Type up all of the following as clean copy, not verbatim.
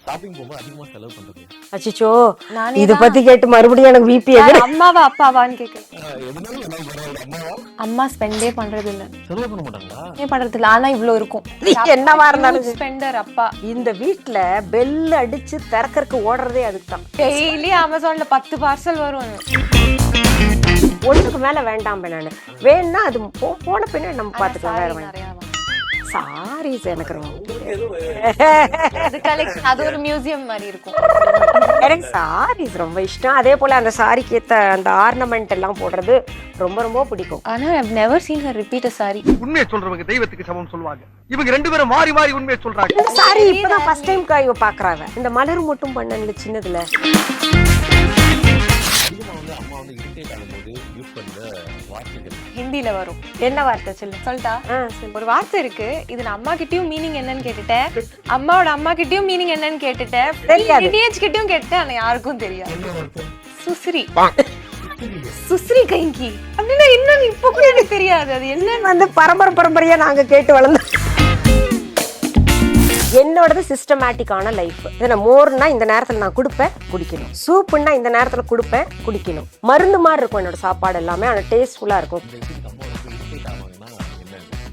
Shopping போகும்போது அதிகமா செலவு பண்றது. அச்சோ, நானே இத தான் பத்தி கேட்டு மறுபடியும் எனக்கு பிபி அம்மாவா அப்பாவான்னு கேக்குறேன். எதுனாலும் என்ன பண்றாங்க அம்மாவா? அம்மா ஸ்பெண்டே பண்றது இல்ல, செலவு பண்ண மாட்டாங்களா? பண்றது இல்ல. ஆனா இவ்ளோ இருக்கும். என்னவா இருந்தாலும் ஸ்பெண்டர் அப்பா. இந்த வீட்ல பெல் அடிச்சு திறக்கறதுக்கு ஓடுறதே அதுக்கு தான். டெய்லி அமேசான்ல 10 பார்சல் வரும். ஒண்ணுக்கு மேல வேண்டாம் நானு. வேணும்னா அது போன பின்ன நம்ம பாத்துக்கலாம். வேற வாங்கி சாரீஸ் எனக்கு ரொம்ப அது கலெக்ஷன், அது ஒரு மியூசியம் மாதிரி இருக்கும். எனக்கு சாரீஸ் ரொம்ப இஷ்டம். அதே போல அந்த சாரிக்கு ஏத்த அந்த ஆர்னமெண்ட் எல்லாம் போடுறது ரொம்ப ரொம்ப பிடிக்கும். ஆனா I've never seen her repeat a saree. உண்மையை சொல்றவங்க தெய்வத்துக்கு சமம் சொல்லுவாங்க. இவங்க ரெண்டு பேரும் மாறி மாறி உண்மையை சொல்றாங்க. இந்த சாரி இப்பதான் ஃபர்ஸ்ட் டைம் இவ பாக்குறாங்க. இந்த மலர் மட்டும் பண்ணல சின்னதுல. அதிகமா வந்து அம்மா வந்து இரிட்டேட் ஆகும்போது யூஸ் பண்ற வார்த்தைகள் ஹிந்தில வரும். என்ன வார்த்தை சொல்லு. சொல்லிட்டா ஒரு வார்த்தை இருக்கு. இது நான் அம்மா கிட்டயும் மீனிங் என்னன்னு கேட்டுட்டேன், அம்மாவோட அம்மா கிட்டயும் மீனிங் என்னன்னு கேட்டுட்டேன், டிடிஹெச் கிட்டயும் கேட்டுட்டேன். ஆனா யாருக்கும் தெரியாது. சுஸ்ரி. சுஸ்ரி கைங்கி அப்படின்னா என்னன்னு இப்ப கூட எனக்கு தெரியாது. அது என்னன்னு வந்து பரம்பரையா நாங்க கேட்டு வளர்ந்தோம். என்னோடது சிஸ்டமேட்டிக்கான லைஃப். இதுல மோர்னா இந்த நேரத்துல நான் கொடுப்பேன், குடிக்கணும். சூப்புன்னா இந்த நேரத்துல கொடுப்பேன், குடிக்கணும். மருந்து மாதிரி இருக்கும் என்னோட சாப்பாடு எல்லாமே. ஆனா டேஸ்ட்ஃபுல்லா இருக்கும்.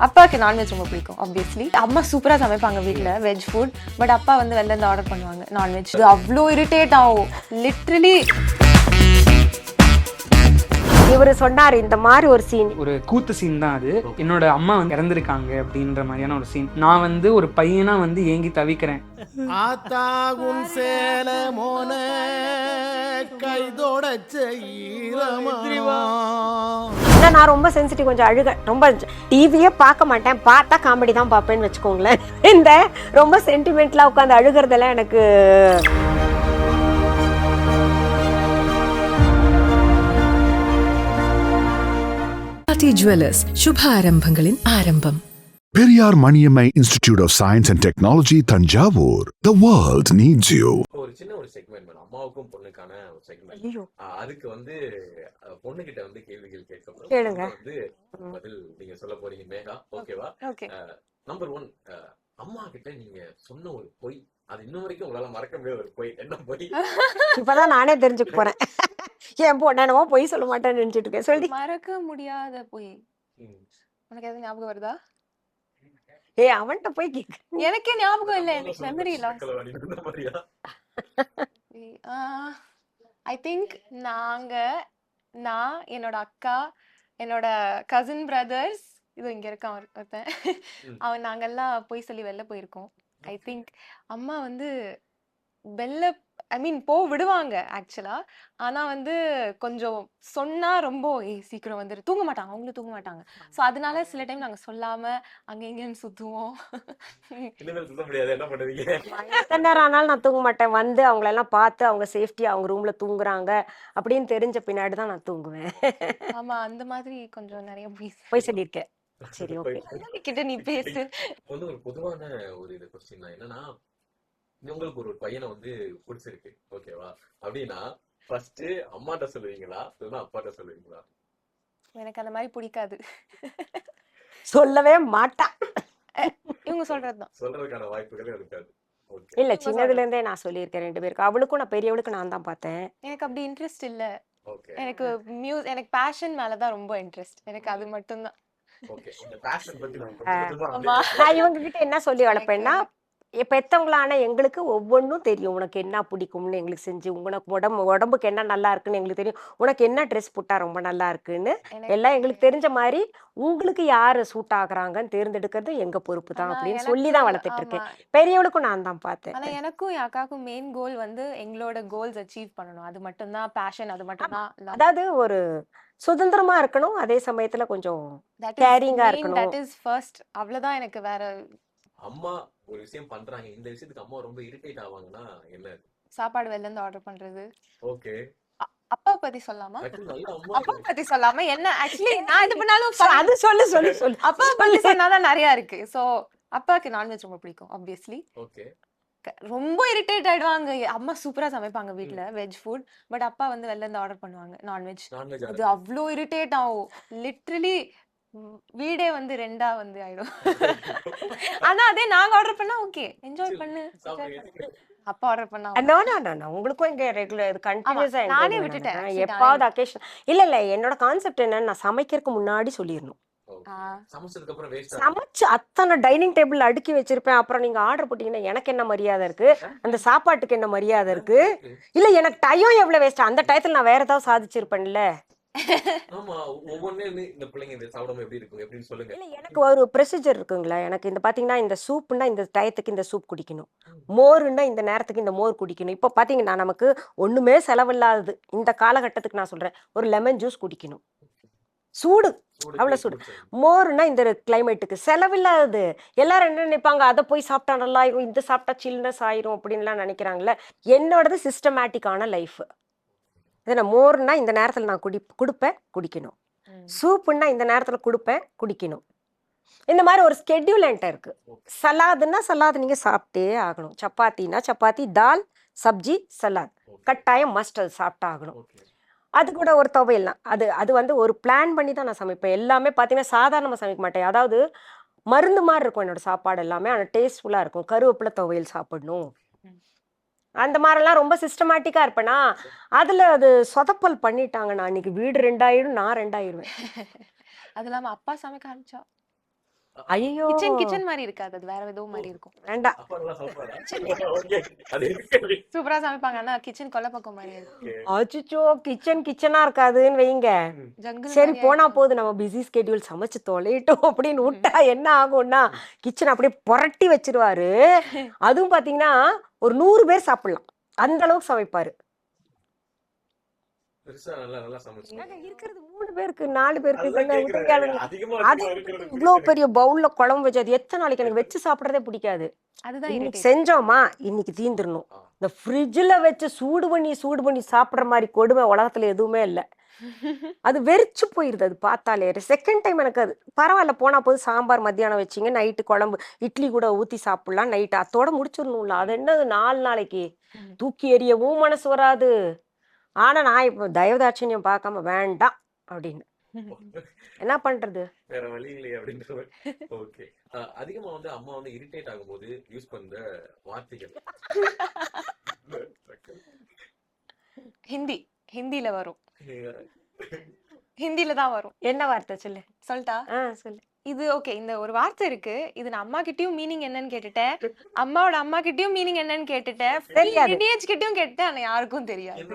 அப்பாவுக்கு நான்வெஜ் ரொம்ப பிடிக்கும். ஆப்வியஸ்லி அம்மா சூப்பரா சமைப்பாங்க வீட்ல வெஜ் ஃபுட். பட் அப்பா வந்து வெளில இருந்து ஆர்டர் பண்ணுவாங்க நான்வெஜ். இது அவ்வளோ இரிட்டேட் ஆகும் லிட்ரலி. இவரு சொன்னாரு இந்த மாதிரி ஒரு சீன், ஒரு கூத்து சீன் தான் அது. என்னோட அம்மா வந்து இறந்துருக்காங்க அப்படின்ற மாதிரியான ஒரு சீன். நான் வந்து ஒரு பையனா வந்து ஏங்கி தவிக்கிறேன். ஆத்தாகுன் சேல மோன கைதோட நான் ரொம்ப சென்சிட்டிவ், கொஞ்சம் அழுக. ரொம்ப டிவியே பார்க்க மாட்டேன், பார்த்தா காமெடி தான் பார்ப்பேன்னு வச்சுக்கோங்களேன். இந்த ரொம்ப சென்டிமெண்ட்லாம் உட்காந்து அழுகிறதெல்லாம் எனக்கு ஜுவல்லர்ஸ் சுப ஆரம்பங்களின் ஆரம்பம். Periyar Maniammai Institute of Science and Technology, Tanjavur. The world needs you. ஒரு சின்ன ஒரு செக்மெண்ட் மேடம், அம்மாவுக்கும் பொண்ணுக்கான ஒரு செக்மெண்ட். அதுக்கு வந்து பொண்ணு கிட்ட வந்து கேள்விகள் கேட்கப்படும். கேளுங்க. வந்து பதில் நீங்க சொல்ல போறீங்க மேகா. ஓகேவா? நம்பர் 1, அம்மா கிட்ட நீங்க சொன்ன ஒரு பொய், அது இன்னும் வரைக்கும் உங்களால மறக்க முடியாத ஒரு பொய், என்ன பொய்? இப்பதான் நானே தெரிஞ்சுக்க போறேன். என் பொண்ணோ பொய் சொல்ல மாட்டேன்னு நினைச்சிட்டு இருக்கேன். சொல்லி மறக்க முடியாத பொய். உனக்கு எதுவும் ஞாபகம் வருதா? அவன்கிட்ட போய் கேட்க எனக்கே ஞாபகம் இல்ல. எனக்கு மெமரி லாஸ். ஐ திங்க் நான் என்னோட அக்கா, என்னோட கசின் பிரதர்ஸ், இது இங்க இருக்கான் ஒருத்தன், அவன் நாங்கெல்லாம் போய் சொல்லி வெளில போயிருக்கோம். ஐ திங்க் அம்மா வந்து வெளில விடுவாங்க ஆக்சுவலா. ஆனா வந்து கொஞ்சம் சொன்னா ரொம்ப சீக்கிரம் வந்துரு, தூங்க மாட்டாங்க, அவங்களும் தூங்க மாட்டாங்க. சோ அதனால சில டைம் நாங்க சொல்லாம அங்க இங்கன்னு சுத்துவோம். எத்தனை நேரம் ஆனாலும் நான் தூங்க மாட்டேன். வந்து அவங்களெல்லாம் பார்த்து அவங்க சேஃப்டியா அவங்க ரூம்ல தூங்குறாங்க அப்படின்னு தெரிஞ்ச பின்னாடி தான் நான் தூங்குவேன். ஆமா, அந்த மாதிரி கொஞ்சம் நிறைய போய் சொல்லியிருக்கேன். சரி, ஓகே. கிட்ட நீ பேசு. வந்து ஒரு பொதுவான ஒரு இது क्वेश्चन தான். என்னன்னா, உங்களுக்கு ஒரு பையனை வந்து பிடிச்சிருக்கு, ஓகேவா? அப்படின்னா ஃபர்ஸ்ட் அம்மாட்ட சொல்லுவீங்களா இல்லைன்னா அப்பாட்ட சொல்லுவீங்களா? எனக்கு அந்த மாதிரி பிடிக்காது. சொல்லவே மாட்டா. இவங்க சொல்றதுதான். சொல்றதுக்கான வாய்ப்புகளே இருக்காது. இல்ல, சின்னதுல இருந்தே நான் சொல்லியிருக்கேன் 2 பேருக்கு. அவளுக்கும் நான் பெரியவளுக்கு நான் தான் பார்த்தேன். எனக்கு அப்படி இன்ட்ரெஸ்ட் இல்ல. ஓகே. எனக்கு பேஷன் மேலதான் ரொம்ப இன்ட்ரெஸ்ட். எனக்கு அது மட்டும் தான். ஓகே. இந்த பேஷன் பத்தி நான் இவங்க கிட்ட என்ன சொல்லி வளர்ப்பேன்னா, பெத்தவங்களான எங்களுக்கு ஒவ்வொன்றும் தெரியும். உனக்கு என்ன பிடிக்கும்னு எங்களுக்கு செஞ்சு, உனக்கு உடம்புக்கு என்ன நல்லா இருக்குன்னு எங்களுக்கு தெரியும், உனக்கு என்ன ட்ரெஸ் போட்டா ரொம்ப நல்லா இருக்குன்னு எல்லாம் எங்களுக்கு தெரிஞ்ச மாதிரி உங்களுக்கு யாரு சூட் ஆகுறாங்கன்னு தேர்ந்தெடுக்கிறது எங்க பொறுப்பு தான் அப்படின்னு சொல்லிதான் வளர்த்துட்டு இருக்கேன். பெரியவளுக்கும் நான் தான் பார்த்தேன். ஆனா எனக்கும் என் அக்காவுக்கும் மெயின் கோல் வந்து எங்களோட கோல்ஸ் அச்சீவ் பண்ணணும். அது மட்டும் தான் பேஷன். அது மட்டும் தான். அதாவது ஒரு சுதந்திரமா இருக்கணும், அதே சமயத்துல கொஞ்சம் கேரிங்கா இருக்கணும். That is first. அவ்வளவுதான். எனக்கு வேற அம்மா ஒரு விஷயம் பண்றாங்க, இந்த விஷயத்துக்கு அம்மா ரொம்ப இரிட்டேட் ஆவாங்கன்னா என்ன? சாப்பாடு வெளில இருந்து ஆர்டர் பண்றது. ஓகே. அப்பா பத்தி சொல்லாமா? அம்மா அப்பா பத்தி சொல்லாம என்ன? ஆக்சுவலி நான் இது பண்ணாலும் அது சொல்லு. அப்பா பத்தி சொன்னாதான் நிறைய இருக்கு. சோ அப்பாக்கு நான்வெஜ் ரொம்ப பிடிக்கும் ஆப்வியஸ்லி. ஓகே. ரொம்ப இரிட்டேட் ஆயிடுவாங்க. அம்மா சூப்பரா சமைப்பாங்க வீட்ல வெஜ் ஃபுட். பட் அப்பா வந்து வெளில இருந்து ஆர்டர் பண்ணுவாங்க நான்வெஜ். அது அவ்வளோ இரிட்டேட் ஆகும் லிட்ரலி. வீடே வந்து 2ஆ வந்து ஆயிடும். ஆனா அதே நாங்க ஆர்டர் பண்ணா ஓகே, என்ஜாய் பண்ணு. அப்பா ஆர்டர் பண்ணா நோ நோ நோ நோ உங்களுக்கும் இங்க ரெகுலர் இது கண்டினியூஸா நானே விட்டுட்டேன். Actually, எப்பாவது அக்கேஷன் இல்ல என்னோட கான்செப்ட் என்னன்னு நான் சமைக்கிறதுக்கு முன்னாடி சொல்லிடணும். சமைச்சதுக்கு அப்புறம் வேஸ்ட் சமைச்சு அத்தனை டைனிங் டேபிள் அடுக்கி வச்சிருப்பேன். அப்புறம் நீங்க ஆர்டர் போட்டீங்கன்னா எனக்கு என்ன மரியாதை இருக்கு, அந்த சாப்பாட்டுக்கு என்ன மரியாதை இருக்கு? இல்ல எனக்கு டைம் எவ்வளவு வேஸ்ட், அந்த டயத்துல நான் வேற ஏதாவது சாதிச்சிருப்பேன்ல. ஆமா ஒவ்வொன்னே இந்த பிள்ளைங்க இந்த சாப்பிடாம எப்படி இருக்கும் எப்படின்னு சொல்லுங்க. இல்ல எனக்கு ஒரு ப்ரொசீஜர் இருக்குங்களா. எனக்கு இந்த பாத்தீங்கன்னா இந்த சூப்புன்னா இந்த டயத்துக்கு இந்த சூப் குடிக்கணும், மோருன்னா இந்த நேரத்துக்கு இந்த மோர் குடிக்கணும். இப்போ பாத்தீங்கன்னா நமக்கு ஒண்ணுமே செலவில்லாதது இந்த காலகட்டத்துக்கு நான் சொல்றேன், ஒரு லெமன் ஜூஸ் குடிக்கணும், சூடு அவ்வளவு சூடு. மோர்னா இந்த கிளைமேட்டுக்கு செலவில்லாதது. எல்லாரும் என்ன நினைப்பாங்க, அதை போய் சாப்பிட்டா நல்லா ஆயிரும், இந்த சாப்பிட்டா சில்னஸ் ஆயிரும் அப்படின்லாம் நினைக்கிறாங்கல்ல. என்னோடது சிஸ்டமேட்டிக்கான லைஃப். இதை மோர்னா இந்த நேரத்தில் நான் கொடுப்பேன் குடிக்கணும், சூப்புன்னா இந்த நேரத்தில் கொடுப்பேன் குடிக்கணும். இந்த மாதிரி ஒரு ஸ்கெட்யூல் என்கிட்ட இருக்கு. சலாதுன்னா சலாது நீங்க சாப்பிட்டே ஆகணும், சப்பாத்தினா சப்பாத்தி, தால் சப்ஜி சலாத் கட்டாயம் மஸ்ட், அது சாப்பிட்டா ஆகணும். அது கூட ஒரு துவையல்லாம் அது வந்து ஒரு பிளான் பண்ணி தான் நான் சமைப்பேன். எல்லாமே பார்த்தீங்கன்னா சாதாரணமாக சமைக்க மாட்டேன். அதாவது மருந்து மாதிரி இருக்கும் என்னோட சாப்பாடு எல்லாமே, ஆனால் டேஸ்ட்ஃபுல்லாக இருக்கும். கருவேப்பிலை துவையல் சாப்பிடணும், அந்த மாதிரிலாம் ரொம்ப சிஸ்டமேட்டிக்காக இருப்பேனா. அதில் அது சொதப்பல் பண்ணிட்டாங்க. நான் இன்னைக்கு வீடு 2 ஆயிடும், நான் 2 ஆயிடுவேன். அது இல்லாம அப்பா சமைக்க ஆரம்பிச்சா ஐயோ கிச்சன் மாதிரி இருக்காது, அது வேற ஏதோ மாதிரி இருக்கும். வேண்டாம். சூப்பரா சமைப்பாங்க, ஆனா கிச்சன் கொல்ல பக்கம் மாதிரி இருக்கும். அச்சுச்சோ கிச்சனா இருக்காதுன்னு வைங்க. ஜங்கிள் சரி போனா போகுது, நம்ம பிஸி ஸ்கெட்யூல் சமைச்சு தொலைட்டோம் அப்படின்னு விட்டா என்ன ஆகும்னா கிச்சன் அப்படியே புரட்டி வச்சிருவாரு. அதுவும் பாத்தீங்கன்னா ஒரு 100 பேர் சாப்பிடலாம் அந்த அளவுக்கு சமைப்பாரு. இருக்கிறது 3 பேருக்கு 4 பேருக்கு இவ்வளவு பெரிய பவுல்ல குழம்பு வச்சு அது எத்தனை நாளைக்கு எனக்கு வச்சு சாப்பிடறதே பிடிக்காது. அதுதான் இன்னைக்கு செஞ்சோமா இன்னைக்கு தீந்துடணும். இந்த ஃப்ரிட்ஜ்ல வச்சு சூடு பண்ணி சாப்பிடுற மாதிரி கொடுமை உலகத்துல எதுவுமே இல்லை. அது வெறிச்சு போயிருது அது பார்த்தாலே. செகண்ட் டைம் எனக்கு அது பரவாயில்ல, போனா போது சாம்பார் மத்தியானம் வச்சிங்க, நைட்டு குழம்பு இட்லி கூட ஊத்தி சாப்பிடலாம், நைட்டு அத்தோட முடிச்சிடணும்ல. அது என்னது 4 நாளைக்கு தூக்கி எறியவும் மனசு வராது. ஆனா நான் இப்போ தயவுதாட்சண்யம் பார்க்காம வேண்டாம் அப்படின்னு என்ன பண்றது, வேற வழி இல்லையே அப்படின்ற. ஓகே, அதிகமா வந்து அம்மா வந்து இரிட்டேட் ஆகும்போது யூஸ் பண்ற வார்த்தைகள் ஹிந்தில வரும், ஹிந்தில தான் வரும். என்ன வார்த்தை சொல்லு, சொல்லிட்டா சொல்லு. இது ஓகே, இந்த ஒரு வார்த்தை இருக்கு, இது நான் அம்மா கிட்டயும் மீனிங் என்னன்னு கேட்டுட்டேன், அம்மாவோட அம்மா கிட்டயும் மீனிங் என்னன்னு கேட்டுட்டேன், டிடிஹெச் கிட்டயும் கேட்டுட்டேன், ஆனா யாருக்கும் தெரியாது.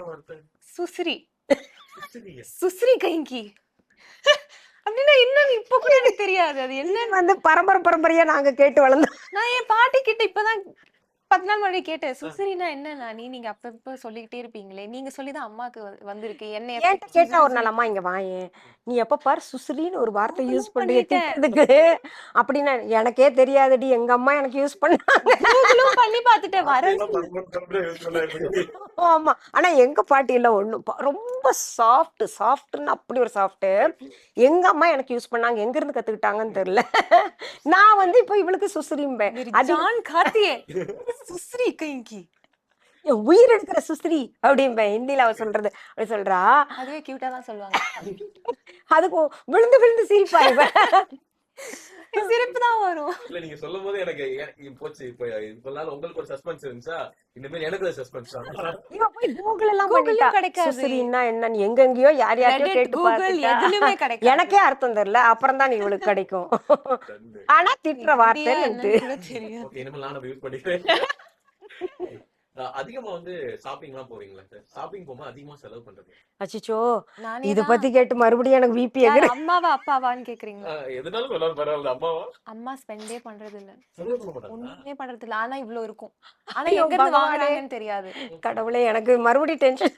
சுஸ்ரி சுஸ்ரி கைங்கி அப்படின்னா என்னன்னு இப்ப கூட எனக்கு தெரியாது. அது என்ன வந்து பரம்பரையா நாங்க கேட்டு வளர்ந்தோம். நான் என் பாட்டி கிட்ட இப்பதான் 10 நாள் முன்னாடி கேட்டேன், சுஸ்ரினா என்ன நீங்க அப்ப சொல்லிக்கிட்டே இருப்பீங்களே, நீங்க சொல்லிதான் அம்மாக்கு வந்திருக்கு. என்ன என்கிட்ட கேட்டா ஒரு நாள் அம்மா இங்க வாயேன், நீ எப்ப பாரு சுஸ்ரின்னு ஒரு வார்த்தை யூஸ் பண்றதுக்கு அப்படின்னா எனக்கே தெரியாதுடி, எங்க அம்மா எனக்கு யூஸ் பண்ணாங்க. பண்ணி பாத்துட்டேன் வர. ஆமா, ஆனா எங்க பாட்டி எல்லாம் ஒண்ணும் ரொம்ப சாஃப்ட்னு அப்படி ஒரு சாஃப்ட். எங்க அம்மா எனக்கு யூஸ் பண்ணாங்க, எங்க இருந்து கத்துக்கிட்டாங்கன்னு தெரியல. நான் வந்து இப்ப இவளுக்கு சுஸ்ரிம்பேன். சுஸ்ரி கைங்கி உயிர் எடுக்கிற சுஸ்ரி அப்படிம்பேன் ஹிந்தில அவ சொல்றது. அப்படி சொல்றா, அதுவே கியூட்டா தான் சொல்லுவாங்க. அதுக்கு விழுந்து சிரிப்பாய்வேன். சிரிப்பு தான் வரும். இல்ல நீங்க சொல்லும் போது எனக்கு போச்சு. இப்ப இப்ப உங்களுக்கு ஒரு சஸ்பென்ஸ் இருந்துச்சா, இந்த மாதிரி எனக்கு ஒரு சஸ்பென்ஸ் தான். இவ போய் கூகுள் எல்லாம் பண்ணிட்டா, சுஸ்ரின்னா என்னன்னு எங்கெங்கயோ யாரையாவது கேட்டு பாத்துட்டா. எனக்கே அர்த்தம் தெரியல, அப்புறம் தான் இவளுக்கு கிடைக்கும். ஆனா திட்டுற வார்த்தை தெரியும். இனிமேல் நான் யூஸ் பண்ணிக்கிறேன். அதிகமா வந்து ஷாப்பிங் எல்லாம் போவீங்களா சார்? ஷாப்பிங் போகும்போது அதிகமா செலவு பண்றது. அச்சோ இத பத்தி கேட்டு மறுபடியும் எனக்கு பிபி ஏறுது. அம்மாவா அப்பாவான்னு கேக்குறீங்களா? எதனாலும் சொன்னாலும் பரவாயில்ல. அம்மாவா? அம்மா ஸ்பெண்டே பண்றது இல்ல, ஒண்ணுமே பண்றது இல்ல. ஆனா இவ்ளோ இருக்கும், ஆனா ஐயோ, எங்க இருந்து பகவானே. வாங்குறாங்கன்னு தெரியாது. கடவுளே, எனக்கு மறுபடியும் டென்ஷன்.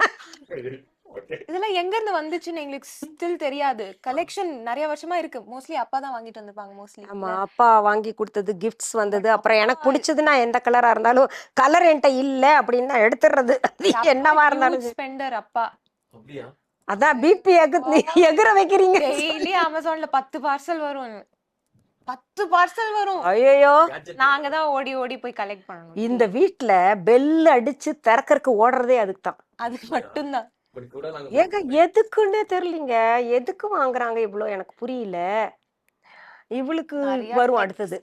இதெல்லாம் எங்க இருந்து வந்துச்சுன்னு எங்களுக்கு ஸ்டில் தெரியாது. கலெக்ஷன் நிறைய வருஷமா இருக்கு. மோஸ்ட்லி அப்பா தான் வாங்கிட்டு வந்திருப்பாங்க மோஸ்ட்லி. ஆமா, அப்பா வாங்கி கொடுத்தது கிஃப்ட்ஸ் வந்தது. அப்புறம் எனக்கு பிடிச்சதுன்னா எந்த கலரா இருந்தாலும், கலர் என்கிட்ட இல்ல அப்படின்னா எடுத்துறது. என்னவா இருந்தாலும் ஸ்பெண்டர் அப்பா. அப்படியா? அதான் பிபி எகுற வைக்கிறீங்க. டெய்லி அமேசான்ல 10 பார்சல் வரும், 10 பார்சல் வரும். ஐயோ, நாங்க தான் ஓடி ஓடி போய் கலெக்ட் பண்ணணும். இந்த வீட்டுல பெல் அடிச்சு திறக்கறதுக்கு ஓடுறதே அதுக்கு தான், அதுக்கு மட்டும்தான். ஏங்க எதுக்குன்னே தெரியலீங்க, எதுக்கு வாங்குறாங்க இவ்வளோ எனக்கு புரியல. இவளுக்கு வரும் அடுத்தது.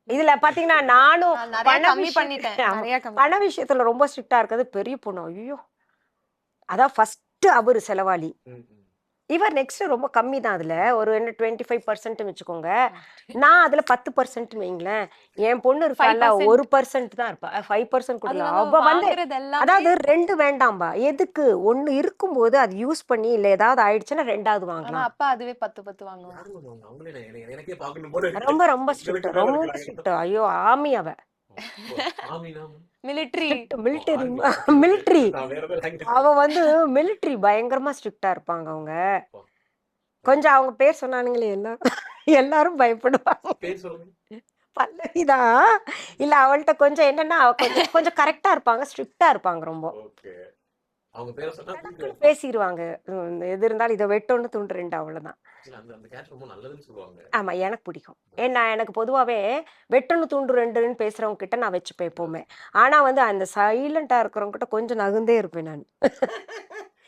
இதுல பாத்தீங்கன்னா நானும் நான் நிறைய பண கம்மி பண்ணிட்டேன் விஷயத்துல ஆமா, நிறைய கம்மி பண விஷயத்துல ரொம்ப ஸ்ட்ரிக்டா இருக்கிறது பெரிய பொண்ணு. ஐயோ, அதான் ஃபர்ஸ்ட் அவரு செலவாளி. ம், ம். இவர் நெக்ஸ்ட் ரொம்ப கம்மி தான். அதுல ஒரு என்ன 25% வச்சுக்கோங்க. நான் அதுல 10% வைங்களேன். என் பொண்ணு இருக்கால 5% 1% தான் இருப்பா. 5% கூட அது இல்ல. நம்ம அவ வந்து வாங்குறது எல்லாமே அதாவது 2 வேண்டாம்பா. எதுக்கு? 1 இருக்கும்போது அது யூஸ் பண்ணி இல்ல ஏதாவது ஆயிடுச்சுன்னா 2வது ஆனா வாங்கலாம். அப்பா அதுவே 10 வாங்குவாங்க. யாரும் பண்ணுவாங்க? அவங்களே எனக்கே பார்க்கணும் போல இருக்கு. ரொம்ப ரொம்ப ஸ்ட்ரிக்ட், உங்களுக்கு மேல ரொம்ப இருக்கிறாங்க. ஸ்ட்ரிக்ட். ஐயோ, ஆமி அவ. Amina military strict military army. Military. நான் வேற ஏதோ language அவ வந்து மிலிட்டரி பயங்கரமா ஸ்ட்ரிக்டா இருப்பாங்க அவங்க. கொஞ்சம் அவங்க பேர் சொன்னானுங்களே எல்லாரும் பயப்படுவாங்க. பேர் சொல்லுங்க. பல்லவிதான். இல்ல அவள்கிட்ட கொஞ்சம் என்னன்னா அவ கொஞ்சம் கொஞ்சம் கரெக்டா இருப்பாங்க, ஸ்ட்ரிக்டா இருப்பாங்க ரொம்ப. ஓகே. அவங்க பேரை சொன்னா டக்குனு பேசிடுவாங்க. எது இருந்தாலும் இதை வெட்டொன்னு துண்டு 2 அவ்வளவுதான். அந்த அந்த கேரக்டர் ரொம்ப நல்லதுன்னு சொல்லுவாங்க. ஆமா, எனக்கு பிடிக்கும். ஏன்னா எனக்கு பொதுவாவே வெட்டொன்னு துண்டு 2ன்னு பேசுறவங்க கிட்ட நான் வச்சுப்பேன் எப்பவுமே. ஆனா வந்து அந்த சைலண்டா இருக்கிறவங்க கிட்ட கொஞ்சம் நகுந்தே இருப்பேன் நான்.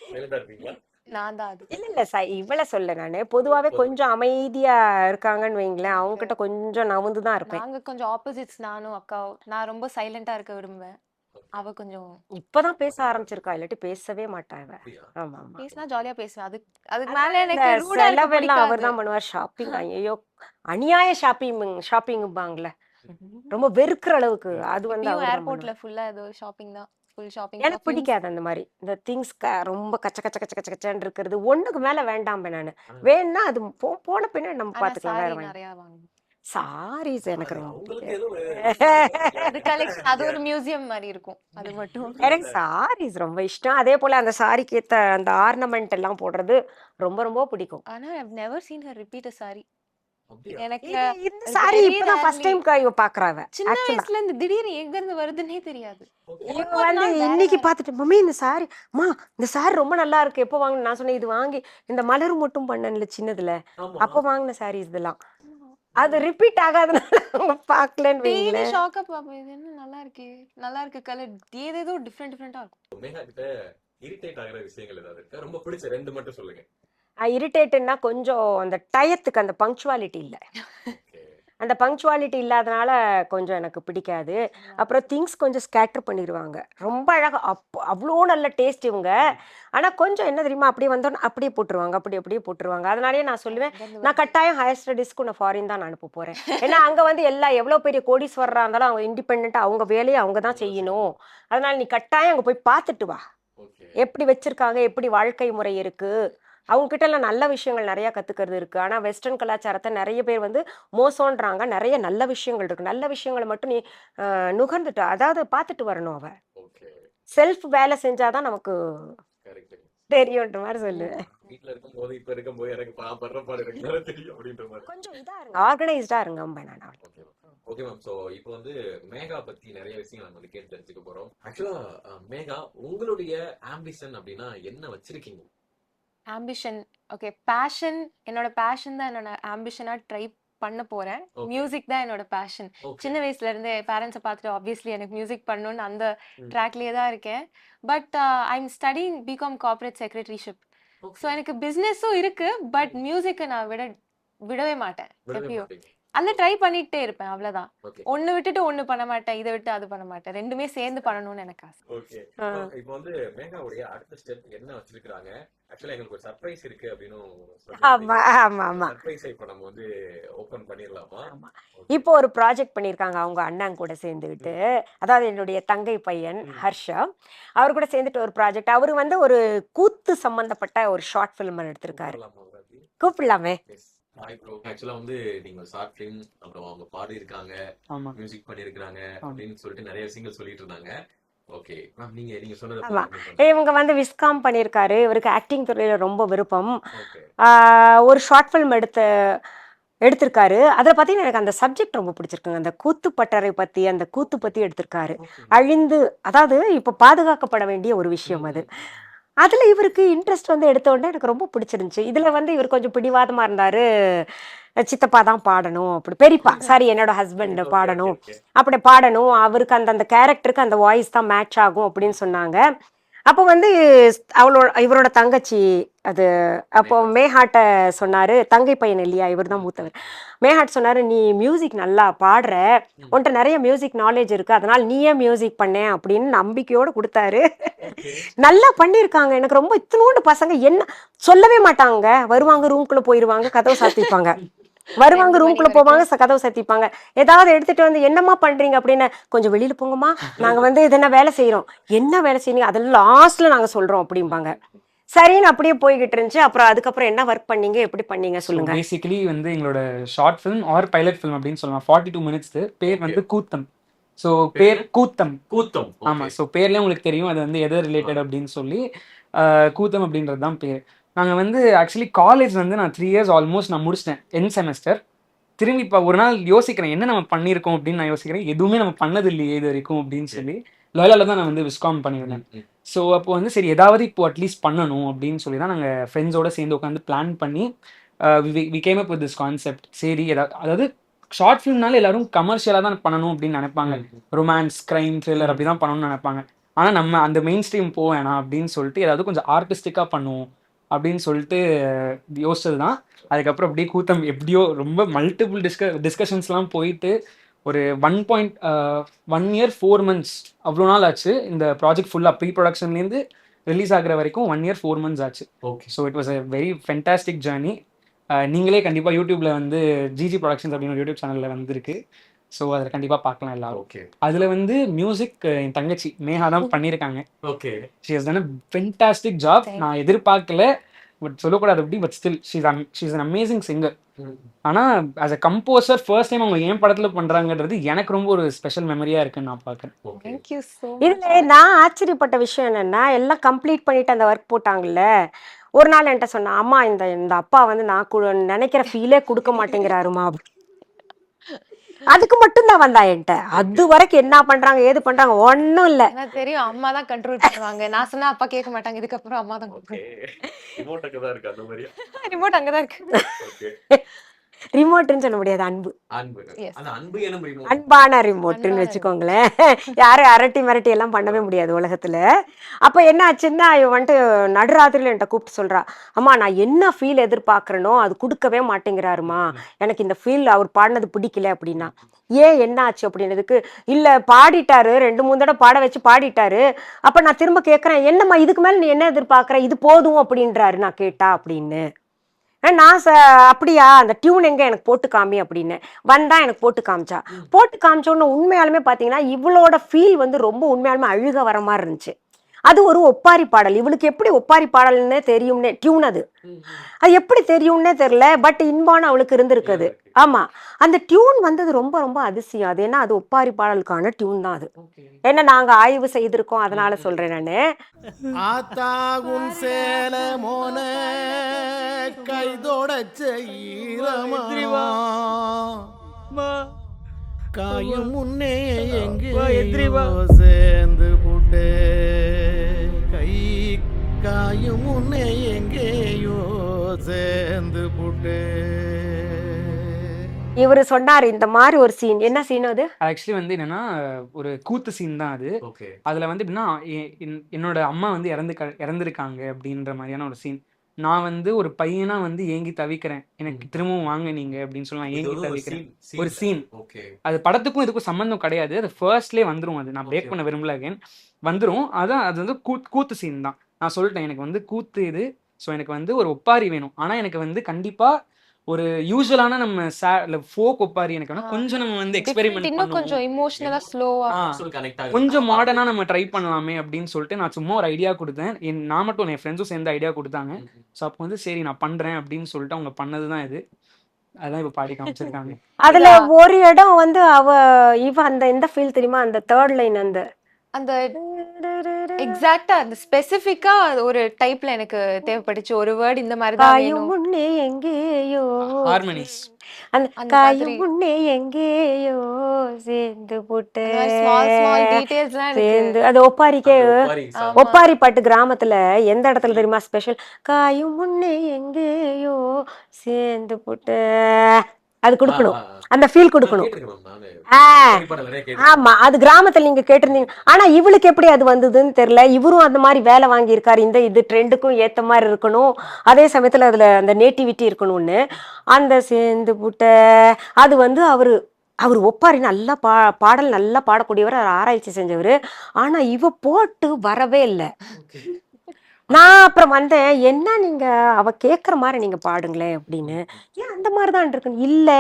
சைலண்டா இருப்பீங்களா? நான் தான் அது. இல்ல இல்ல இவள சொல்ல நானு. பொதுவாவே கொஞ்சம் அமைதியா இருக்காங்கன்னு வைங்களேன், அவங்க கிட்ட கொஞ்சம் நவுந்து தான் இருப்பேன். நாங்க கொஞ்சம் ஆப்போசிட்ஸ் நானும் அக்காவும். நான் ரொம்ப சைலண்டா இருக்க விரும்புவேன். அவ கொஞ்சம் இப்பதான் பேச ஆரம்பிச்சிருக்கா, இல்லாட்டி பேசவே மாட்டா இவ. அப்படியா? ஆமா ஆமா. பேசினா ஜாலியா பேசுவேன். அதுக்கு ஆனா மேல இந்த எனக்கு ரூடா இருக்க செலவெல்லாம் அவர் பிடிக்காது. தான் பண்ணுவார். ஷாப்பிங் ஐயோ, அநியாய ஷாப்பிங்பாங்களே, ரொம்ப வெறுக்கிற அளவுக்கு. அது வந்து இப்பயும் அவர் தான் ஏர்போர்ட்ல பண்ணுவார். ஃபுல்லா ஏதோ ஷாப்பிங் தான். ஃபுல் ஷாப்பிங் எனக்கு பர்ஃப்யூம்ஸ். பிடிக்காது அந்த மாதிரி. இந்த திங்ஸ் ரொம்ப கச்ச கச்ச கச்ச கச்ச கச்சன்னு இருக்கிறது ஒண்ணுக்கு மேல வேண்டாம். நானு வேணும்னா அது போன பின்ன நம்ம ஆனா பாத்துக்கலாம், சாரி வேற வாங்கி. நிறைய வாங்குவேன். சாரீஸ் எனக்கு ரொம்ப அவங்களுக்கு பிடிக்காது. அது கலெக்ஷன் அது ஒரு மியூசியம் மாதிரி இருக்கும். அது மட்டும். எனக்கு சாரீஸ் ரொம்ப இஷ்டம். அதே போல அந்த சாரிக்கு ஏத்த அந்த ஆர்னமெண்ட் எல்லாம் போடுறது ரொம்ப ரொம்ப பிடிக்கும். ஆனா I've never seen her repeat a saree. அப்படியா? எனக்கு இந்த சாரி very இப்பதான் ஃபர்ஸ்ட் rarely. டைம் இவ பாக்குறாவ. சின்ன ஆக்சுவலா வயசுல இருந்து திடீர்னு எங்க இருந்து வருதுன்னே தெரியாது. இவ ஒவ்வொரு வந்து நாள் வேற இன்னைக்கு வேற. பாத்துட்டு, மம்மி இந்த சாரி இந்த சாரி ரொம்ப நல்லா இருக்கு, எப்போ வாங்கின? நான் சொன்னேன், இது வாங்கி இந்த மலர் மட்டும் பண்ணல சின்னதுல, ஆமா. அப்ப வாங்கின சாரீஸ் இதெல்லாம். அது ரிப்பீட் ஆகாதனால அவங்க பாக்கலன்னு டெய்லி வைங்களேன். ஷாக்கா பாப்பேன். இது என்ன நல்லா இருக்கே, நல்லா இருக்கு கலர். ஏதேதோ டிஃப்ரெண்டா இருக்கும். மேகா கிட்ட இரிட்டேட் ஆகிற விஷயங்கள் ஏதாவது இருக்கா? ரொம்ப பிடிச்ச 2 மட்டும் சொல்லுங்க. இரிட்டேட்டுன்னா கொஞ்சம் அந்த டயத்துக்கு அந்த பங்க்சுவாலிட்டி இல்ல. ஓகே. அந்த பங்க்சுவாலிட்டி இல்லாதனால கொஞ்சம் எனக்கு பிடிக்காது. அப்புறம் திங்ஸ் கொஞ்சம் ஸ்கேட்டர் பண்ணிடுவாங்க. ரொம்ப அழகா அவ்வளோ நல்ல டேஸ்ட் இவங்க. ஆனா கொஞ்சம் என்ன தெரியுமா, அப்படியே வந்தோன்னே அப்படியே போட்டுருவாங்க, அப்படியே போட்டுருவாங்க. அதனாலயே நான் சொல்லுவேன், அங்க இருந்து நான் கட்டாயம் ஹையர் ஸ்டடீஸ்க்கு நான் ஃபாரின் தான் நான் அனுப்ப போறேன். ஏன்னா அங்க வந்து எவ்வளோ பெரிய கோடீஸ்வரரா இருந்தாலும் அவங்க இண்டிபெண்டா அவங்க வேலையை அவங்க தான் செய்யணும். அதனால நீ கட்டாயம் அங்க போய் பார்த்துட்டு வா, ஓகே. எப்படி வச்சிருக்காங்க, எப்படி வாழ்க்கை முறை இருக்கு. அவங்க கிட்ட எல்லாம் நல்ல விஷயங்கள் நிறைய கத்துக்கிறது இருக்கு. ஆனா வெஸ்டர்ன் கலாச்சாரத்தை நிறைய பேர் வந்து மோசம்ன்றாங்க. நிறைய நல்ல விஷயங்கள் இருக்கு. நல்ல விஷயங்களை மட்டும் நீ நுகர்ந்துட்டு, அதாவது பார்த்துட்டு வரணும். அவ ஓகே. செல்ஃப் வேலை செஞ்சாதான் நமக்கு கரெக்ட். தெரியும்ன்ற மாதிரி சொல்லுவேன். வீட்ல இருக்கும்போது இப்ப இருக்கும்போது எனக்கு படுற பாடு எனக்கு நல்லா தெரியும் அப்படின்ற மாதிரி. கொஞ்சம் இதா இருங்க, ஆர்கனைஸ்டா இருங்க. நான் ஓகே. Okay ma'am. சோ இப்போ வந்து மேகா பத்தி நிறைய விஷயங்கள் நம்ம வந்து கேட்டு தெரிஞ்சுக்க போறோம். ஆக்சுவலா மேகா, உங்களுடைய ஆம்பிஷன் அப்படின்னா என்ன வச்சிருக்கீங்க? Ambition okay. பேஷன், என்னோட பேஷன் தான் என்னோட ஆம்பிஷனா ட்ரை பண்ண போறேன். Okay. மியூசிக் தான் என்னோட பேஷன். ஓகே. சின்ன வயசுல இருந்தே பேரண்ட்ஸை பார்த்துட்டு ஆப்வியஸ்லி எனக்கு மியூசிக் பண்ணணும்னு அந்த ம். ட்ராக்லயே தான் இருக்கேன். But I am studying BCom corporate secretaryship. So எனக்கு பிஸ்னஸும் இருக்கு. பட் மியூசிக்கை நான் விடவே மாட்டேன். விடவே எப்பயும் மாட்டீங்க. அந்த ட்ரை பண்ணிட்டே இருப்பேன். அவ்வளவுதான். ஓகே. ஒன்னு விட்டுட்டு ஒன்னு பண்ண மாட்டேன், இதை விட்டு அது பண்ண மாட்டேன். ரெண்டுமே சேர்ந்து பண்ணணும்னு எனக்கு ஆசை. ஓகே. இப்போ வந்து மேகாவுடைய அடுத்த ஸ்டெப் என்ன வச்சிருக்காங்க? ஆக்சுவலா எங்களுக்கு ஒரு சர்ப்ரைஸ் இருக்கு அப்படின்னு ஆமா ஆமா ஆமா சர்ப்ரைஸ் இப்போ நம்ம வந்து ஓபன் பண்ணிரலாமா? ஆமா. இப்போ ஒரு ப்ராஜெக்ட் பண்ணியிருக்காங்க அவங்க அண்ணன் கூட சேர்ந்துக்கிட்டு. அதாவது என்னுடைய தங்கை பையன் ஹர்ஷா, அவர் கூட சேர்ந்துட்டு ஒரு ப்ராஜெக்ட். அவரு வந்து ஒரு கூத்து சம்பந்தப்பட்ட ஒரு ஷார்ட் ஃபிலிம் எடுத்திருக்காரு. கூப்பிடலாமே. Hi bro. ஆக்சுவலா வந்து நீங்க ஷார்ட் ஃபிலிம், அப்புறம் அவங்க பாடி இருக்காங்க, ஆமா. மியூசிக் பண்ணிருக்காங்க அப்படின்னு சொல்லிட்டு நிறைய விஷயங்கள் சொல்லிட்டு இருந்தாங்க. ஓகே மேம், நீங்க சொன்னது ஆமா, இவங்க வந்து விஸ்காம் பண்ணியிருக்காரு. இவருக்கு ஆக்டிங் துறையில ரொம்ப விருப்பம். ஓகே. ஒரு ஷார்ட் ஃபிலிம் எடுத்திருக்காரு. அதில் பார்த்தீங்கன்னா எனக்கு அந்த சப்ஜெக்ட் ரொம்ப பிடிச்சிருக்குங்க. அந்த கூத்து பட்டறை பற்றி, அந்த கூத்து பற்றி எடுத்திருக்காரு. அழிந்து, அதாவது இப்போ பாதுகாக்கப்பட வேண்டிய ஒரு விஷயம் அது. அதில் இவருக்கு இன்ட்ரெஸ்ட் வந்து எடுத்த உடனே எனக்கு ரொம்ப பிடிச்சிருந்துச்சு. இதில் வந்து இவர் கொஞ்சம் பிடிவாதமாக இருந்தார். சித்தப்பா தான் பாடணும், அப்படி பெரியப்பா சாரி என்னோட ஹஸ்பண்ட் பாடணும், அப்படி பாடணும், அவருக்கு அந்த கேரக்டருக்கு அந்த வாய்ஸ் தான் மேட்ச் ஆகும் அப்படின்னு சொன்னாங்க. அப்போ வந்து இவரோட தங்கச்சி அது அப்போ மேஹாட்ட சொன்னாரு, தங்கை பையன் இல்லையா, இவர் தான் மூத்தவர். மேஹாட் சொன்னாரு, நீ மியூசிக் நல்லா பாடுற, உன்கிட்ட நிறைய மியூசிக் நாலேஜ் இருக்கு, அதனால நீயே மியூசிக் பண்ணேன் அப்படின்னு நம்பிக்கையோட கொடுத்தாரு. நல்லா பண்ணியிருக்காங்க. எனக்கு ரொம்ப இத்தினோண்டு பசங்க என்ன சொல்லவே மாட்டாங்க, வருவாங்க ரூம்குள்ள போயிருவாங்க, கதவை சாத்திப்பாங்க, வருவாங்க 2 மணி ரூம்குள்ள வரைக்கும். போவாங்க, கதவை சாத்திப்பாங்க. ஏதாவது எடுத்துட்டு வந்து என்னம்மா பண்றீங்க அப்படின்னா, கொஞ்சம் வெளியில போங்கம்மா, நாங்க வந்து இதென்ன வேலை செய்யறோம். என்ன வேலை செய்யறீங்க, அதெல்லாம் லாஸ்ட்ல நாங்க சொல்றோம் அப்படிம்பாங்க. சரின்னு அப்படியே போய்கிட்டு இருந்துச்சு. அப்புறம் அதுக்கப்புறம் என்ன ஒர்க் பண்ணீங்க, எப்படி பண்ணீங்க ஸோ சொல்லுங்க. பேசிக்கலி வந்து எங்களோட short film or pilot film அப்படின்னு சொல்லலாம். 42 மினிட்ஸ். பேர் வந்து கூத்தம். ஸோ பேர் கூத்தம். கூத்தம். ஆமா. ஸோ பேர்லேயே உங்களுக்கு தெரியும் அது வந்து எதை ரிலேட்டட் அப்படின்னு சொல்லி கூத்தம் அப்படின்றது தான் பேர். நாங்கள் வந்து ஆக்சுவலி காலேஜ் வந்து நான் 3 இயர்ஸ் ஆல்மோஸ்ட் நான் முடிச்சிட்டேன், என் செமஸ்டர். திரும்பி இப்போ ஒரு நாள் யோசிக்கிறேன், என்ன நம்ம பண்ணியிருக்கோம் அப்படின்னு நான் யோசிக்கிறேன். எதுவுமே நம்ம பண்ணது இல்லையே இது வரைக்கும் அப்படின்னு சொல்லி லோயால தான் நான் வந்து விஸ்காம் பண்ணியிருந்தேன். ஸோ அப்போ வந்து சரி ஏதாவது இப்போ அட்லீஸ்ட் பண்ணணும் அப்படின்னு சொல்லி தான் நாங்கள் ஃப்ரெண்ட்ஸோட சேர்ந்து உட்காந்து பிளான் பண்ணி we came up with this concept. சரி அதாவது ஷார்ட் ஃபிலிம்னால எல்லாரும் கமர்ஷியலாக தான் பண்ணணும் அப்படின்னு நினைப்பாங்க, ரொமான்ஸ் கிரைம் த்ரில்லர் அப்படி தான் பண்ணணும்னு நினைப்பாங்க. ஆனால் நம்ம அந்த மெயின் ஸ்ட்ரீம் போக வேணாம் அப்படின்னு சொல்லிட்டு ஏதாவது கொஞ்சம் ஆர்டிஸ்டிக்காக பண்ணுவோம் அப்படின்னு சொல்லிட்டு யோசிச்சது தான். அதுக்கப்புறம் அப்படியே கூத்தம் எப்படியோ ரொம்ப மல்டிபிள் டிஸ்கஷன்ஸ்லாம் போயிட்டு ஒரு 1 இயர் 4 மந்த்ஸ் அவ்வளோ நாள் ஆச்சு. இந்த ப்ராஜெக்ட் ஃபுல்லாக ப்ரீ ப்ரொடக்ஷன்லேருந்து ரிலீஸ் ஆகிற வரைக்கும் 1 இயர் 4 மந்த்ஸ் ஆச்சு. Okay. So it was a very fantastic journey. நீங்களே கண்டிப்பாக யூடியூப்பில் வந்து ஜிஜி ப்ரொடக்ஷன்ஸ் அப்படின்னு ஒரு யூடியூப் சேனலில் வந்துருக்கு. ஸோ அதில் கண்டிப்பாக பார்க்கலாம் எல்லாரும். ஓகே. அதில் வந்து மியூசிக் என் தங்கச்சி மேஹா தான் பண்ணியிருக்காங்க. Okay. She has done a fantastic job. நான் எதிர்பார்க்கல, பட் சொல்லக்கூடாது அப்படி, but still she's an amazing singer. ஆனால் as a composer first time அவங்க ஏன் படத்தில் பண்ணுறாங்கன்றது எனக்கு ரொம்ப ஒரு ஸ்பெஷல் மெமரியாக இருக்குன்னு நான் பார்க்குறேன். ஓகே. Thank you so இதுல much. நான் ஆச்சரியப்பட்ட விஷயம் என்னன்னா, எல்லாம் கம்ப்ளீட் பண்ணிட்டு அந்த ஒர்க் போட்டாங்கல்ல, ஒரு நாள் என்கிட்ட சொன்னா, அம்மா இந்த இந்த அப்பா வந்து நான் நினைக்கிற ஃபீலே கொடுக்க மாட்டேங்கிறாருமா. அதுக்கு மட்டும் தான் வந்தா என்கிட்ட. அது வரைக்கும் என்ன பண்றாங்க ஏது பண்றாங்க ஒன்னும் இல்ல. எனக்கு தெரியும் அம்மா தான் கண்ட்ரோல் பண்ணுவாங்க. நான் சொன்னா அப்பா கேட்க மாட்டாங்க. இதுக்கப்புறம் அம்மா தான் ஓகே. ரிமோட் அங்க தான் இருக்கு அந்த மாதிரியா? ரிமோட் அங்கதான் இருக்கு. ஓகே. ரிமோட்னு சொல்ல முடியாது, அன்பு. அன்பு. Yes. அந்த அன்பு எனும் ரிமோட். அன்பான ரிமோட்னு அன்பான வச்சுக்கோங்களேன். யாரும் அரட்டி மிரட்டி எல்லாம் பண்ணவே முடியாது உலகத்துல. அப்ப என்ன ஆச்சுன்னா, இவன் வந்துட்டு நடுராத்திரியில என்கிட்ட கூப்பிட்டு சொல்றா, அம்மா நான் என்ன ஃபீல் எதிர்பார்க்கறனோ அது கொடுக்கவே மாட்டேங்கிறாருமா, எனக்கு இந்த ஃபீல் அவர் பாடினது பிடிக்கல அப்படின்னா. ஏன் என்ன ஆச்சு அப்படின்னதுக்கு, இல்ல பாடிட்டாரு 2-3 தடவை பாட வச்சு பாடிட்டாரு. அப்ப நான் திரும்ப கேட்கறேன், என்னம்மா இதுக்கு மேல நீ என்ன எதிர்பார்க்கற, இது போதும் அப்படின்றாரு நான் கேட்டா அப்படின்னு. நான் அப்படியா அந்த டியூன் எங்க எனக்கு போட்டு காமி அப்படின்னு வந்தா எனக்கு போட்டு காமிச்சா. போட்டு காமிச்சோன்னு உண்மையாலுமே பாத்தீங்கன்னா இவளோட ஃபீல் வந்து ரொம்ப உண்மையாலுமே அழுக வர மாதிரி இருந்துச்சு. அது ஒரு ஒப்பாரி பாடல். இவளுக்கு எப்படி ஒப்பாரி பாடல்னே தெரியும்னே, டியூன் அது எப்படி தெரியும்னே தெரியல, பட் இன்பான அவளுக்கு இருந்திருக்குது. ஆமா, அந்த டியூன் வந்தது ரொம்ப ரொம்ப அதிசயம். அது என்ன, அது ஒப்பாரி பாடலுக்கான டியூன் தான் அது. என்ன நாங்க ஆய்வு செய்திருக்கோம், அதனால சொல்றேன் நானு. ஆத்தாகுன் சேல மோன கைதோட செய்யமா காயும் முன்னே எங்கேயோ சேர்ந்து புட்டே கை காயும் முன்னே எங்கேயோ சேர்ந்து புட்டே. இவரு சொன்னாரு இந்த மாதிரி ஒரு சீன். என்ன சீன் அது? ஆக்சுவலி வந்து என்னன்னா ஒரு கூத்து சீன் தான் அது. ஓகே. அதில் வந்து எப்படின்னா என்னோட அம்மா வந்து இறந்துருக்காங்க அப்படின்ற மாதிரியான ஒரு சீன். நான் வந்து ஒரு பையனா வந்து ஏங்கி தவிக்கிறேன், எனக்கு திரும்பவும் வாங்க நீங்க அப்படின்னு சொல்லி நான் ஏங்கி தவிக்கிறேன். ஒரு சீன். ஓகே. அது படத்துக்கும் இதுக்கும் சம்மந்தம் கிடையாது, அது ஃபர்ஸ்ட்லேயே வந்துடும். அது நான் பிரேக் பண்ண விரும்பல, அகைன் வந்துடும். அதான் அது வந்து கூத்து சீன் தான். நான் சொல்லிட்டேன் எனக்கு வந்து கூத்து இது. ஸோ எனக்கு வந்து ஒரு ஒப்பாரி வேணும், ஆனால் எனக்கு வந்து கண்டிப்பாக ஒரு யூசுவலான நம்ம ஃபோக் ஒப்பாரி எனக்கு வேணும். கொஞ்சம் நம்ம வந்து எக்ஸ்பெரிமெண்ட் இன்னும் கொஞ்சம் பண்ணுவோம், இமோஷனலா ஸ்லோவா கொஞ்சம் மாடர்னா நம்ம ட்ரை பண்ணலாமே அப்படின்னு சொல்லிட்டு நான் சும்மா ஒரு ஐடியா கொடுத்தேன். நான் மட்டும் என் ஃப்ரெண்ட்ஸும் சேர்ந்து ஐடியா கொடுத்தாங்க. ஸோ அப்போ வந்து சரி நான் பண்றேன் அப்படின்னு சொல்லிட்டு அவங்க பண்ணது தான் இது. அதான் இப்போ பாடி காமிச்சிருக்காங்க. அதுல ஒரு இடம் வந்து இவ அந்த எந்த ஃபீல் தெரியுமா, அந்த 3rd லைன் அந்த எக்ஸாக்ட்டா அந்த ஸ்பெசிஃபிக்கா ஒரு டைப்ல எனக்கு தேவைப்பட்டுச்சு. ஒரு வேர்ட் இந்த மாதிரி தான் காயும் வேணும். முன்னே எங்கேயோ ஹார்மனிஸ். அந்த அந்த காயும் மாதிரி. முன்னே எங்கேயோ சேர்ந்து போட்டு ஸ்மால் ஸ்மால் டீடைல்ஸ்லாம் இருக்கு. சேர்ந்து அது ஒப்பாரிக்கே. ஆமா. ஒப்பாரி பாட்டு கிராமத்துல எந்த இடத்துல தெரியுமா ஸ்பெஷல், காயும் முன்னே எங்கேயோ சேர்ந்து போட்டு அது கொடுக்கணும், அந்த ஃபீல் கொடுக்கணும். கேட்டிருக்கேன் மேம் நானு. ஆ கேள்விப்பட்டது நிறைய கேட்டிருக்கேன். ஆமா, அது கிராமத்துல நீங்க கேட்டிருந்தீங்க. ஆனா இவளுக்கு எப்படி அது வந்ததுன்னு தெரியல. இவரும் அந்த மாதிரி வேலை வாங்கியிருக்காரு, இந்த இது ட்ரெண்டுக்கும் ஏத்த மாதிரி இருக்கணும், அதே சமயத்துல அதுல அந்த நேட்டிவிட்டி இருக்கணும்னு. அந்த சேர்ந்து புட்ட அது வந்து அவர் ஒப்பாரி நல்லா பாடல் நல்லா பாடக்கூடியவர், அவர் ஆராய்ச்சி செஞ்சவர். ஆனா இவ போட்டு வரவே இல்லை. நான் அப்புறம் வந்தேன், என்ன நீங்க அவ கேட்குற மாதிரி நீங்க பாடுங்களேன் அப்படின்னு. ஏன் அந்த மாதிரி தான் இருக்கு? இல்ல,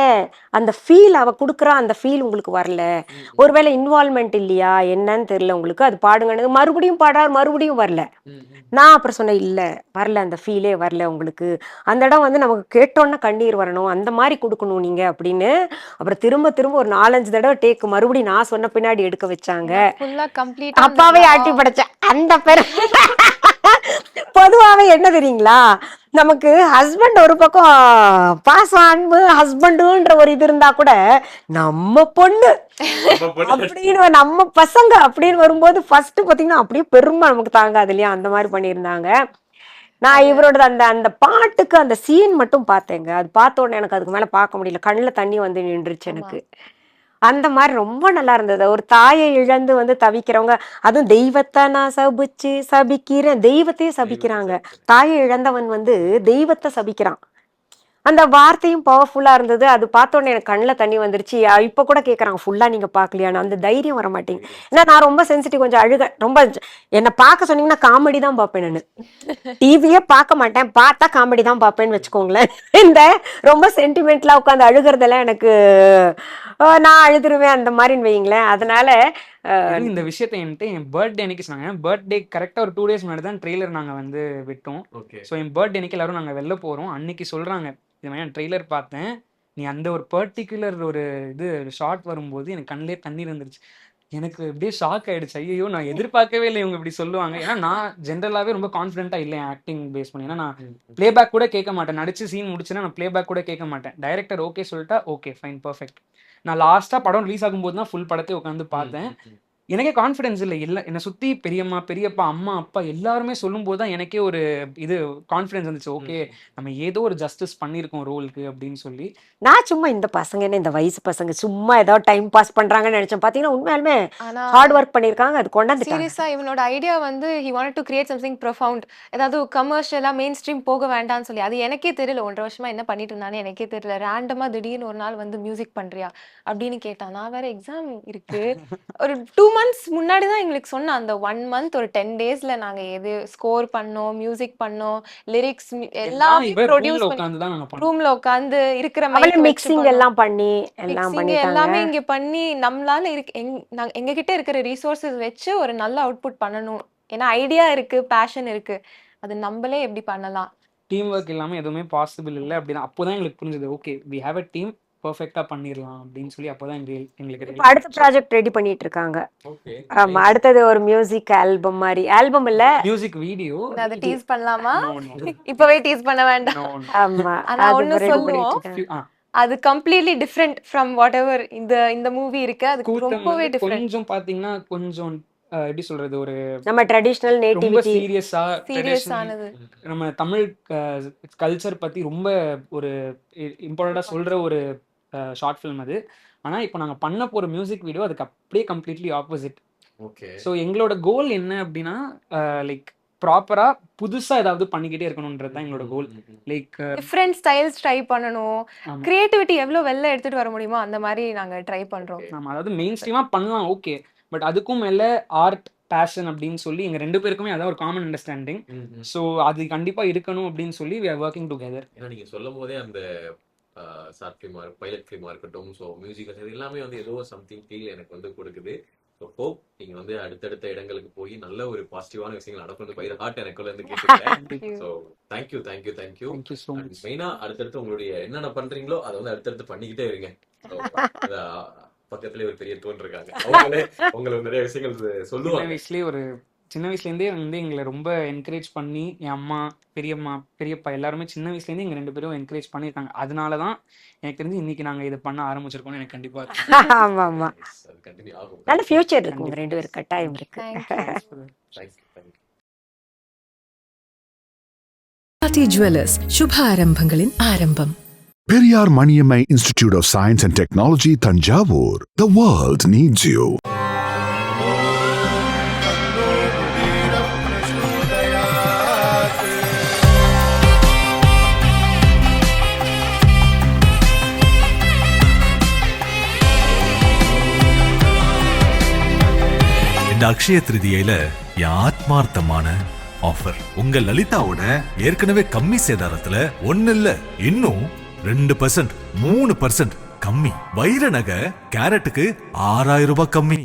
அந்த ஃபீல் அவ கொடுக்குறா, அந்த ஃபீல் உங்களுக்கு வரல, ஒருவேளை இன்வால்மெண்ட் இல்லையா என்னன்னு தெரியல உங்களுக்கு, அது பாடுங்கன்னு மறுபடியும் பாடார், மறுபடியும் வரல. நான் அப்புறம் சொன்னேன், இல்ல வரல, அந்த ஃபீலே வரல உங்களுக்கு, அந்த இடம் வந்து நமக்கு கேட்டோன்னா கண்ணீர் வரணும், அந்த மாதிரி கொடுக்கணும் நீங்க அப்படின்னு. அப்புறம் திரும்ப திரும்ப ஒரு 4-5 தடவை டேக் மறுபடியும் நான் சொன்ன பின்னாடி எடுக்க வச்சாங்க. ஃபுல்லா கம்ப்ளீட்டா அப்பாவே ஆட்டி படைச்சேன் அந்த பேர். பொதுவாவே என்ன தெரியுங்களா, நமக்கு ஹஸ்பண்ட் ஒரு பக்கம் பாசம் அன்பு ஹஸ்பண்டுன்ற ஒரு இது இருந்தா கூட, நம்ம பொண்ணு அப்படின்னு நம்ம பசங்க அப்படின்னு வரும்போது ஃபர்ஸ்ட் பாத்தீங்கன்னா அப்படியே பெருமை நமக்கு தாங்காது இல்லையா, அந்த மாதிரி பண்ணியிருந்தாங்க. நான் இவரோட அந்த அந்த பாட்டுக்கு அந்த சீன் மட்டும் பார்த்தேங்க. அது பார்த்த உடனே எனக்கு அதுக்கு மேல பார்க்க முடியல, கண்ணுல தண்ணி வந்து நின்றுச்சு எனக்கு. அந்த மாதிரி ரொம்ப நல்லா இருந்தது. ஒரு தாயை இழந்து வந்து தவிக்கிறவங்க, அதுவும் தெய்வத்தை நான் சபிக்கிறேன், தெய்வத்தையே சபிக்கிறாங்க. தாயை இழந்தவன் வந்து தெய்வத்தை சபிக்கிறான். அந்த வார்த்தையும் பவர்ஃபுல்லா இருந்தது. அது பார்த்த உடனே எனக்கு கண்ணில் தண்ணி வந்துருச்சு. இப்ப கூட கேட்கறாங்க, ஃபுல்லா நீங்க பாக்கலையான்னு. அந்த தைரியம் வர மாட்டேங்குது. ஏன்னா நான் ரொம்ப சென்சிட்டிவ், கொஞ்சம் அழுக ரொம்ப. என்னை பார்க்க சொன்னீங்கன்னா காமெடி தான் பார்ப்பேன் நான். டிவியே பார்க்க மாட்டேன், பார்த்தா காமெடி தான் பார்ப்பேன்னு வச்சுக்கோங்களேன். இந்த ரொம்ப சென்டிமெண்ட்லாம் உட்காந்து அழுகிறதெல்லாம் எனக்கு நான் அழுதுருவேன் அந்த மாதிரின்னு வைங்களேன். அதனால இந்த விஷயத்தை என்கிட்ட என் பர்த்டே அன்னைக்கு சொன்னாங்க. பர்த்டே கரெக்டாக ஒரு 2 days முன்னாடி தான் ட்ரெய்லர் நாங்கள் வந்து விட்டோம். ஸோ என் பர்த்டே அன்னைக்கு எல்லாரும் நாங்கள் வெளில போகிறோம். அன்னைக்கு சொல்கிறாங்க, இது மாதிரி நான் ட்ரெய்லர் பார்த்தேன், நீ அந்த ஒரு பர்டிகுலர் ஒரு இது ஷார்ட் வரும்போது எனக்கு கண்ணிலே தண்ணீர் வந்துருச்சு. எனக்கு அப்படியே ஷாக் ஆயிடுச்சு. ஐயோ, நான் எதிர்பார்க்கவே இல்லை இவங்க இப்படி சொல்லுவாங்க. ஏன்னா நான் ஜென்ரலாகவே ரொம்ப கான்ஃபிடென்ட்டாக இல்லை ஆக்டிங் பேஸ் பண்ணி. ஏன்னா நான் பிளேபேக் கூட கேட்க மாட்டேன். நடிச்சு சீன் முடிச்சுன்னா நான் பிளேபேக் கூட கேட்க மாட்டேன். டைரக்டர் ஓகே சொல்லிட்டா ஓகே ஃபைன் பர்ஃபெக்ட். நான் லாஸ்ட்டாக படம் ரிலீஸ் ஆகும்போது தான் ஃபுல் படத்தை உட்காந்து பார்த்தேன். எனக்கே கான்ஃபிடன்ஸ் இல்லை. என்னை சுற்றி பெரியம்மா பெரியப்பா அம்மா அப்பா எல்லாருமே சொல்லும்போது தான் எனக்கே ஒரு இது கான்ஃபிடன்ஸ் வந்துச்சு. ஓகே, நம்ம ஏதோ ஒரு ஜஸ்டிஸ் பண்ணியிருக்கோம் ரோலுக்கு அப்படின்னு சொல்லி. நான் சும்மா இந்த பசங்க என்ன, இந்த வயசு பசங்க சும்மா ஏதோ டைம் பாஸ் பண்றாங்கன்னு நினைச்சேன். பாத்தீங்கன்னா உண்மையாலுமே ஹார்ட் ஒர்க் பண்ணிருக்காங்க. அது கொண்டாந்துட்டாங்க. சீரியஸா இவனோட ஐடியா வந்து he wanted to create something profound. ஏதாவது கமர்ஷியலா மெயின் ஸ்ட்ரீம் போக வேண்டாம்னு சொல்லி. அது எனக்கே தெரியல, 1.5 வருஷமா என்ன பண்ணிட்டு இருந்தானே எனக்கே தெரியல. ரேண்டமா திடீர்னு ஒரு நாள் வந்து மியூசிக் பண்றியா அப்படின்னு கேட்டான். நான் வேற எக்ஸாம் இருக்கு, ஒரு 2 months முன்னாடி தான் எங்களுக்கு சொன்ன. அந்த 1 month ஒரு 10 daysல நாங்க எது ஸ்கோர் பண்ணோம், மியூசிக் பண்ணோம், லிரிக்ஸ் எல்லாமே ப்ரொடியூஸ் பண்ணி ரூம்ல உட்கார்ந்து இருக்கிற மாதிரி மிக்சிங் எல்லாம் பண்ணி எல்லாம் பண்ணிட்டாங்க. எல்லாமே இங்க பண்ணி நம்மளால எங்க கிட்ட இருக்கிற ரிசோர்சஸ் வச்சு ஒரு நல்ல அவுட்புட் பண்ணணும். ஏன்னா ஐடியா இருக்கு, பேஷன் இருக்கு, அது நம்மளே எப்படி பண்ணலாம். டீம் ஒர்க் இல்லாம எதுவுமே பாசிபிள் இல்லை அப்படின்னா அப்போதான் எங்களுக்கு புரிஞ்சது. Okay, we have a team, பெர்ஃபெக்ட்டா பண்ணிரலாம் அப்படின்னு சொல்லி அப்போதான் எங்களுக்கு அடுத்த ப்ராஜெக்ட் ரெடி பண்ணிட்டு இருக்காங்க. ஆமா, அடுத்தது ஒரு மியூசிக் ஆல்பம் மாதிரி. ஆல்பம் இல்ல, மியூசிக் வீடியோ. அதை டீஸ் பண்ணலாமா? இப்பவே டீஸ் பண்ண வேண்டாம். ஆமா, ஆனா ஒண்ணு சொல்லுவோம், அது completely different from what ever இந்த மூவி இருக்கு. அது ரொம்பவே டிஃபரெண்ட். கொஞ்சம் பாத்தீங்கன்னா கொஞ்சம் எப்படி சொல்றது, ஒரு நம்ம ட்ரெடிஷனல் நேட்டிவிட்டி சீரியஸானது, நம்ம தமிழ் கல்ச்சர் பத்தி ரொம்ப ஒரு இம்பார்ட்டண்டா சொல்ற ஒரு ஷார்ட் ஃபிலிம் அது. ஆனா இப்போ நாங்க பண்ண போற மியூசிக் வீடியோ அதுக்கு அப்படியே கம்ப்ளீட்லி ஆப்போசிட். ஓகே. ஸோ எங்களோட கோல் என்ன அப்படின்னா, லைக் ப்ராப்பரா புதுசா ஏதாவது பண்ணிக்கிட்டே இருக்கணும்ன்றது தான் எங்களோட கோல். லைக் டிஃபரெண்ட் ஸ்டைல்ஸ் ட்ரை பண்ணணும், கிரியேட்டிவிட்டி எவ்வளவு வெளில எடுத்துட்டு வர முடியுமோ அந்த மாதிரி நாங்க ட்ரை பண்றோம். ஆமா, அதாவது மெயின் ஸ்ட்ரீமா பண்ணலாம் ஓகே, பட் அதுக்கும் மேல ஆர்ட் பேஷன் அப்படின்னு சொல்லி எங்க 2 பேருக்குமே அதான் ஒரு காமன் அண்டர்ஸ்டாண்டிங். ஸோ அது கண்டிப்பா இருக்கணும் அப்படின்னு சொல்லி we are working together. ஏன்னா நீங்க சொல்லும் போதே அந்த ஷார்ட் ஃபிலிமா பைலட் ஃபிலிமா இருக்கட்டும், ஸோ மியூசிக் இது எல்லாமே வந்து ஏதோ சம்திங் ஃபீல் எனக்கு வந்து கொடுக்குது. ஸோ ஹோப் நீங்க வந்து அடுத்தடுத்த இடங்களுக்கு போய் நல்ல ஒரு பாசிட்டிவான விஷயங்கள் நடக்கும். பயிர் ஹார்ட் எனக்குள்ள இருந்து கேட்டுக்கிறேன். So thank you. மெயினா அடுத்தடுத்து உங்களுடைய என்னென்ன பண்றீங்களோ அதை வந்து அடுத்தடுத்து பண்ணிக்கிட்டே இருங்க. பக்கத்துல ஒரு பெரிய தோன் இருக்காங்க, உங்களுக்கு நிறைய விஷயங்கள் சொல்லுவாங்க. சின்ன வயசுலேருந்தே வந்து எங்களை ரொம்ப என்கரேஜ் பண்ணி, என் அம்மா பெரியம்மா பெரியப்பா எல்லாருமே சின்ன வயசுலேருந்து எங்கள் 2 பேரும் என்கரேஜ் பண்ணியிருக்காங்க. அதனால தான் எனக்கு தெரிஞ்சு இன்னைக்கு நாங்கள் இதை பண்ண ஆரம்பிச்சிருக்கோம்னு எனக்கு கண்டிப்பா ஆமா ஆமா நல்ல ஃபியூச்சர் இருக்கு உங்க 2 பேருக்கு, கட்டாயம் இருக்கு. ஜுவல்லர்ஸ், சுப ஆரம்பங்களின் ஆரம்பம். Periyar Maniammai Institute of Science and Technology, Tanjavur. The world needs you. இந்த அக்ஷய திருதியில என் ஆத்மார்த்தமான ஆஃபர் உங்க லலிதாவோட ஏற்கனவே கம்மி சேதாரத்துல 1 இல்ல இன்னும் 2%, 3% கம்மி. வைர நகை கேரட்டுக்கு 6000 ரூபாய் கம்மி.